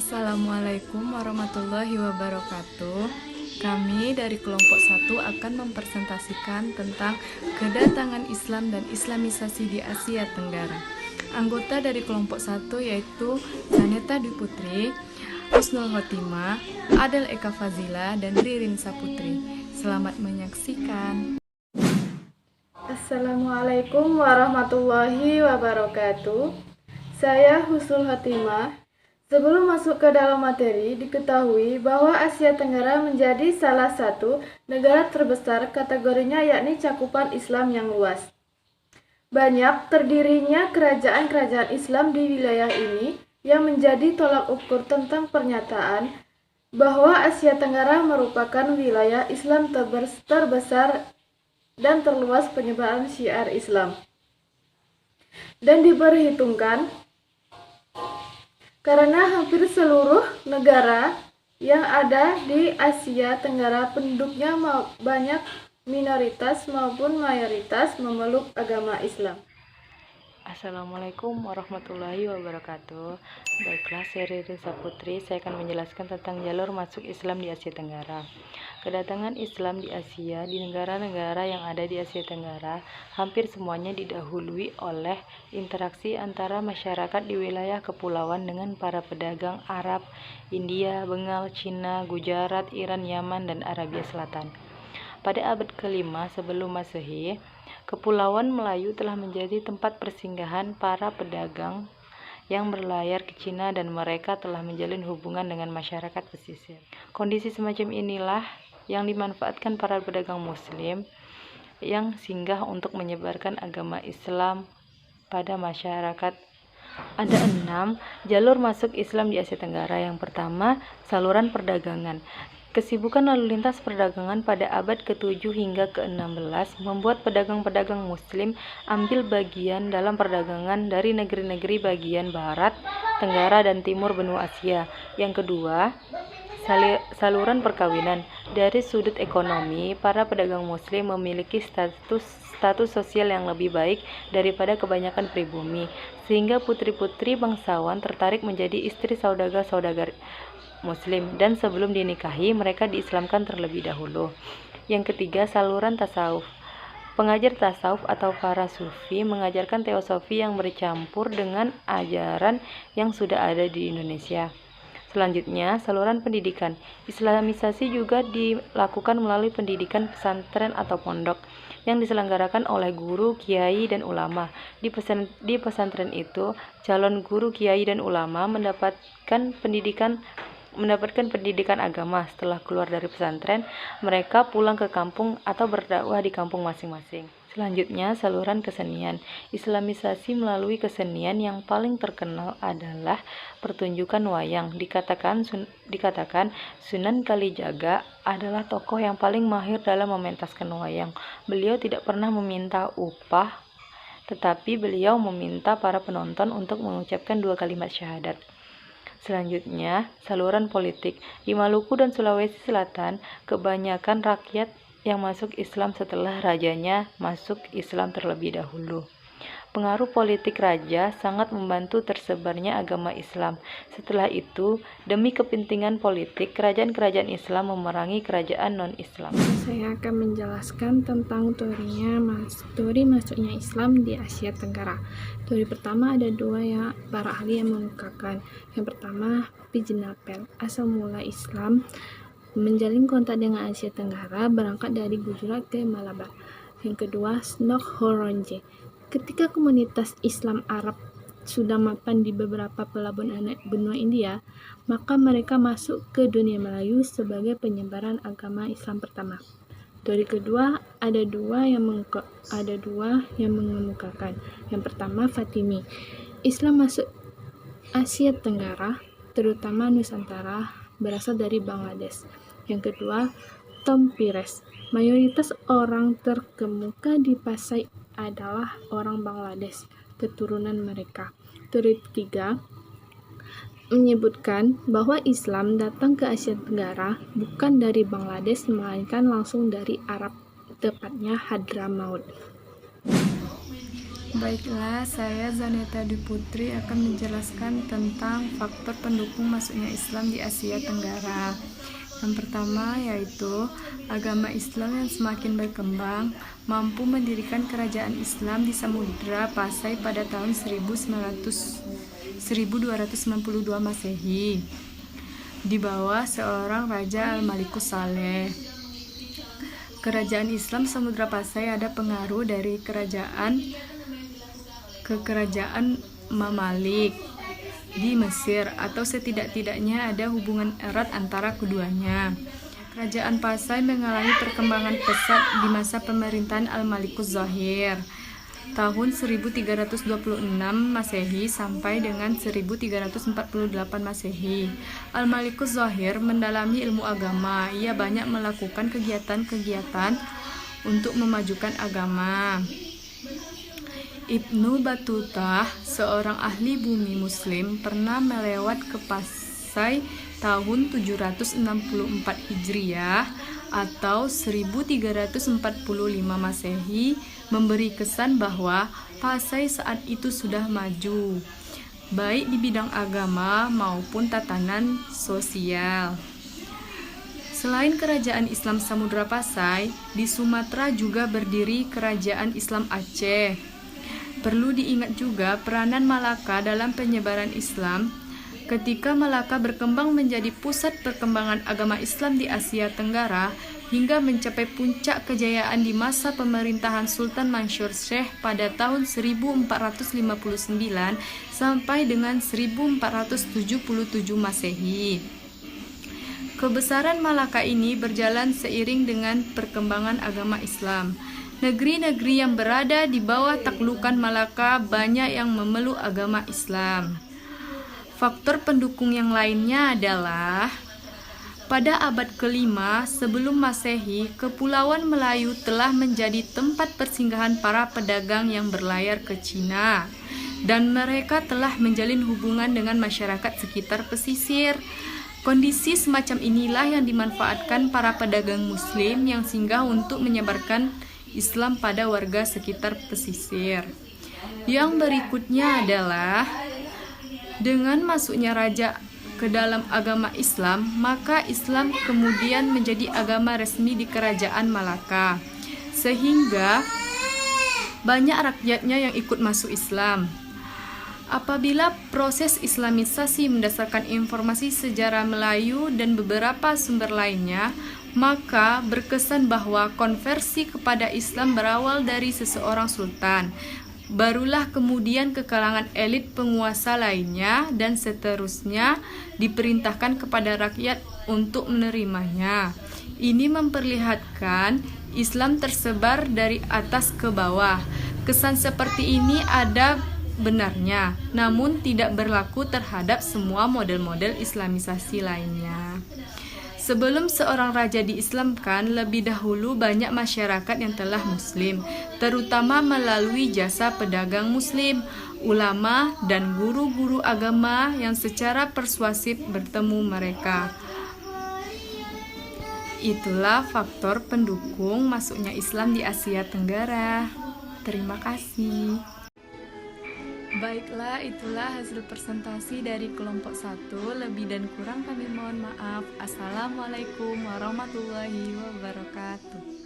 Assalamualaikum warahmatullahi wabarakatuh. Kami dari kelompok 1 akan mempresentasikan tentang kedatangan Islam dan Islamisasi di Asia Tenggara. Anggota dari kelompok 1 yaitu Zaneta Dwi Putri, Husnul Khotimah, Adel Eka Fazila, dan Ririn Saputri. Selamat menyaksikan. Assalamualaikum warahmatullahi wabarakatuh. Saya Husnul Khotimah. Sebelum masuk ke dalam materi, diketahui bahwa Asia Tenggara menjadi salah satu negara terbesar kategorinya, yakni cakupan Islam yang luas. Banyak terdirinya kerajaan-kerajaan Islam di wilayah ini yang menjadi tolak ukur tentang pernyataan bahwa Asia Tenggara merupakan wilayah Islam terbesar dan terluas penyebaran syiar Islam. Dan diperhitungkan karena hampir seluruh negara yang ada di Asia Tenggara penduduknya banyak minoritas maupun mayoritas memeluk agama Islam. Assalamualaikum warahmatullahi wabarakatuh. Baiklah, saya Ririn Saputri. Saya akan menjelaskan tentang jalur masuk Islam di Asia Tenggara. Kedatangan Islam di Asia, di negara-negara yang ada di Asia Tenggara, hampir semuanya didahului oleh interaksi antara masyarakat di wilayah kepulauan dengan para pedagang Arab, India, Bengal, Cina, Gujarat, Iran, Yaman, dan Arabia Selatan. Pada abad ke-5 sebelum Masehi, Kepulauan Melayu telah menjadi tempat persinggahan para pedagang yang berlayar ke Cina, dan mereka telah menjalin hubungan dengan masyarakat pesisir. Kondisi semacam inilah yang dimanfaatkan para pedagang Muslim yang singgah untuk menyebarkan agama Islam pada masyarakat. Ada 6 jalur masuk Islam di Asia Tenggara. Yang pertama, saluran perdagangan. Kesibukan lalu lintas perdagangan pada abad ke-7 hingga ke-16 membuat pedagang-pedagang Muslim ambil bagian dalam perdagangan dari negeri-negeri bagian barat, tenggara, dan timur benua Asia. Yang kedua, saluran perkawinan. Dari sudut ekonomi, para pedagang Muslim memiliki status sosial yang lebih baik daripada kebanyakan pribumi, sehingga putri-putri bangsawan tertarik menjadi istri saudagar-saudagar Muslim, dan sebelum dinikahi mereka diislamkan terlebih dahulu. Yang ketiga, saluran tasawuf. Pengajar tasawuf atau para sufi mengajarkan teosofi yang bercampur dengan ajaran yang sudah ada di Indonesia. Selanjutnya, saluran pendidikan. Islamisasi juga dilakukan melalui pendidikan pesantren atau pondok yang diselenggarakan oleh guru, kiai, dan ulama. Di pesantren itu, calon guru, kiai, dan ulama mendapatkan pendidikan agama. Setelah keluar dari pesantren, mereka pulang ke kampung atau berdakwah di kampung masing-masing. Selanjutnya, saluran kesenian. Islamisasi melalui kesenian yang paling terkenal adalah pertunjukan wayang. Dikatakan Sunan Kalijaga adalah tokoh yang paling mahir dalam mementaskan wayang. Beliau tidak pernah meminta upah, tetapi beliau meminta para penonton untuk mengucapkan 2 kalimat syahadat. Selanjutnya, saluran politik. Di Maluku dan Sulawesi Selatan, kebanyakan rakyat yang masuk Islam setelah rajanya masuk Islam terlebih dahulu. Pengaruh politik raja sangat membantu tersebarnya agama Islam. Setelah itu, demi kepentingan politik, kerajaan-kerajaan Islam memerangi kerajaan non-Islam. Saya akan menjelaskan tentang teori masuknya Islam di Asia Tenggara. Teori pertama ada 2 yang para ahli yang mengemukakan. Yang pertama, Pijenapel. Asal mula Islam menjalin kontak dengan Asia Tenggara berangkat dari Gujarat ke Malabar. Yang kedua, Snok Horonje. Ketika komunitas Islam Arab sudah mapan di beberapa pelabuhan benua India, maka mereka masuk ke dunia Melayu sebagai penyebaran agama Islam pertama. Teori kedua ada dua yang mengemukakan. Yang pertama, Fatimi. Islam masuk Asia Tenggara, terutama Nusantara, berasal dari Bangladesh. Yang kedua, Tom Pires. Mayoritas orang terkemuka di Pasai adalah orang Bangladesh, keturunan mereka. Teori ketiga menyebutkan bahwa Islam datang ke Asia Tenggara bukan dari Bangladesh, melainkan langsung dari Arab, tepatnya Hadramaut. Baiklah, saya Zaneta Dwi Putri akan menjelaskan tentang faktor pendukung masuknya Islam di Asia Tenggara. Yang pertama yaitu agama Islam yang semakin berkembang mampu mendirikan kerajaan Islam di Samudra Pasai pada tahun 1292 Masehi di bawah seorang Raja Al-Malikus Saleh. Kerajaan Islam Samudra Pasai ada pengaruh dari kerajaan Mamalik di Mesir, atau setidak-tidaknya ada hubungan erat antara keduanya. Kerajaan Pasai mengalami perkembangan pesat di masa pemerintahan Al-Malikus Zahir tahun 1326 Masehi sampai dengan 1348 Masehi. Al-Malikus Zahir mendalami ilmu agama. Ia banyak melakukan kegiatan-kegiatan untuk memajukan agama. Ibnu Battuta, seorang ahli bumi muslim, pernah melewat ke Pasai tahun 764 Hijriah atau 1345 Masehi, memberi kesan bahwa Pasai saat itu sudah maju, baik di bidang agama maupun tatanan sosial. Selain kerajaan Islam Samudra Pasai, di Sumatera juga berdiri kerajaan Islam Aceh. Perlu diingat juga peranan Malaka dalam penyebaran Islam. Ketika Malaka berkembang menjadi pusat perkembangan agama Islam di Asia Tenggara hingga mencapai puncak kejayaan di masa pemerintahan Sultan Mansur Syekh pada tahun 1459 sampai dengan 1477 Masehi. Kebesaran Malaka ini berjalan seiring dengan perkembangan agama Islam. Negeri-negeri yang berada di bawah taklukan Malaka banyak yang memeluk agama Islam. Faktor pendukung yang lainnya adalah pada abad ke-5 sebelum Masehi, Kepulauan Melayu telah menjadi tempat persinggahan para pedagang yang berlayar ke Cina, dan mereka telah menjalin hubungan dengan masyarakat sekitar pesisir. Kondisi semacam inilah yang dimanfaatkan para pedagang Muslim yang singgah untuk menyebarkan Islam pada warga sekitar pesisir. Yang berikutnya adalah dengan masuknya raja ke dalam agama Islam, maka Islam kemudian menjadi agama resmi di kerajaan Malaka, sehingga banyak rakyatnya yang ikut masuk Islam. Apabila proses Islamisasi berdasarkan informasi sejarah Melayu dan beberapa sumber lainnya, maka berkesan bahwa konversi kepada Islam berawal dari seseorang sultan, barulah kemudian ke kalangan elit penguasa lainnya, dan seterusnya diperintahkan kepada rakyat untuk menerimanya. Ini memperlihatkan Islam tersebar dari atas ke bawah. Kesan seperti ini ada benarnya, namun tidak berlaku terhadap semua model-model Islamisasi lainnya. Sebelum seorang raja diislamkan, lebih dahulu banyak masyarakat yang telah Muslim, terutama melalui jasa pedagang Muslim, ulama, dan guru-guru agama yang secara persuasif bertemu mereka. Itulah faktor pendukung masuknya Islam di Asia Tenggara. Terima kasih. Baiklah, itulah hasil presentasi dari kelompok 1. Lebih dan kurang kami mohon maaf. Assalamualaikum warahmatullahi wabarakatuh.